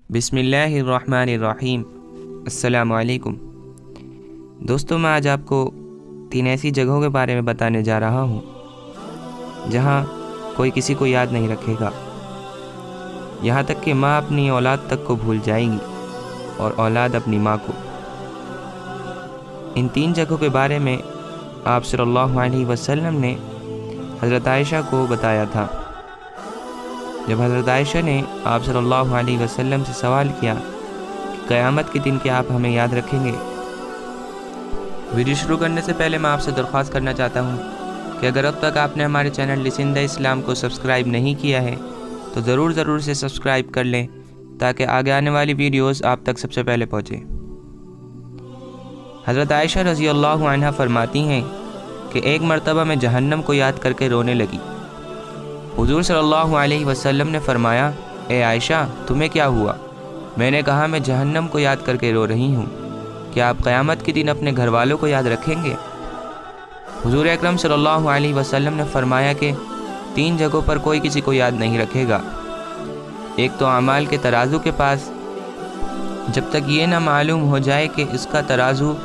बिस्मिल्लाहिर्रहमानिर्रहीम। अस्सलामु अलैकुम। दोस्तों, मैं आज आपको 3 ऐसी जगहों के बारे में बताने जा रहा हूँ जहाँ कोई किसी को याद नहीं रखेगा। यहाँ तक कि माँ अपनी औलाद तक को भूल जाएगी और औलाद अपनी माँ को। इन 3 जगहों के बारे में आप सल्लल्लाहु अलैहि वसल्लम ने हज़रत आयशा को बताया था। जब हज़रत आयशा ने आप सल्लल्लाहु अलैहि वसल्लम से सवाल किया कि क़यामत के दिन क्या आप हमें याद रखेंगे। वीडियो शुरू करने से पहले मैं आपसे दरख्वास्त करना चाहता हूँ कि अगर अब तक आपने हमारे चैनल लिसिंदा इस्लाम को सब्सक्राइब नहीं किया है तो ज़रूर से सब्सक्राइब कर लें ताकि आगे आने वाली वीडियोस आप तक सबसे पहले पहुँचे। हज़रत आयशा रज़ी अल्लाहु अन्हा फरमाती हैं कि एक मरतबा मैं जहन्नम को याद करके रोने लगी। हुज़ूर सल्लल्लाहु अलैहि वसल्लम ने फरमाया, ए आयशा, तुम्हें क्या हुआ? मैंने कहा, मैं जहन्नम को याद करके रो रही हूँ। क्या आप क़यामत के दिन अपने घर वालों को याद रखेंगे? हुज़ूर अकरम सल्लल्लाहु अलैहि वसल्लम ने फरमाया कि 3 जगहों पर कोई किसी को याद नहीं रखेगा। एक तो अमाल के तराजू के पास, जब तक ये ना मालूम हो जाए कि इसका तराजू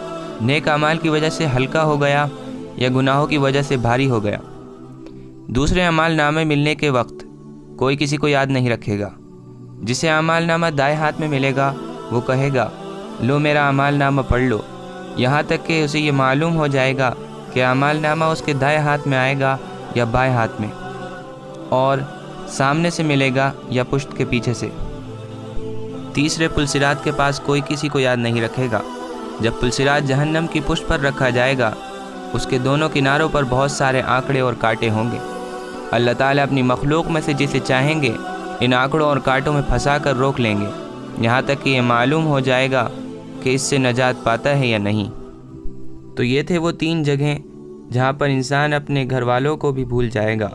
नेक अमाल की वजह से हल्का हो गया या गुनाहों की वजह से भारी हो गया। दूसरे अमाल नामे मिलने के वक्त कोई किसी को याद नहीं रखेगा। जिसे अमाल नामा दाएँ हाथ में मिलेगा वो कहेगा, लो मेरा अमाल नामा पढ़ लो, यहाँ तक कि उसे ये मालूम हो जाएगा कि अमाल नामा उसके दाएँ हाथ में आएगा या बाएँ हाथ में, और सामने से मिलेगा या पुश्त के पीछे से। तीसरे पुलसिरात के पास कोई किसी को याद नहीं रखेगा। जब पुलसिरात जहन्नम की पुश्त पर रखा जाएगा, उसके दोनों किनारों पर बहुत सारे आंकड़े और कांटे होंगे। अल्लाह ताला अपनी मखलूक में से जिसे चाहेंगे इन आंकड़ों और कांटों में फंसा कर रोक लेंगे, यहाँ तक कि ये मालूम हो जाएगा कि इससे नजात पाता है या नहीं। तो ये थे वो 3 जगहें जहाँ पर इंसान अपने घर वालों को भी भूल जाएगा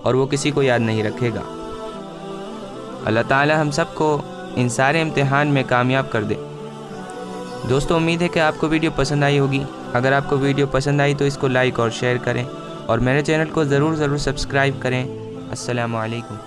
और वो किसी को याद नहीं रखेगा। अल्लाह ताला हम सबको इन सारे इम्तिहान में कामयाब कर दे। दोस्तों, उम्मीद है कि आपको वीडियो पसंद आई होगी। अगर आपको वीडियो पसंद आई तो इसको लाइक और शेयर करें और मेरे चैनल को ज़रूर सब्सक्राइब करें। अस्सलामु अलैकुम।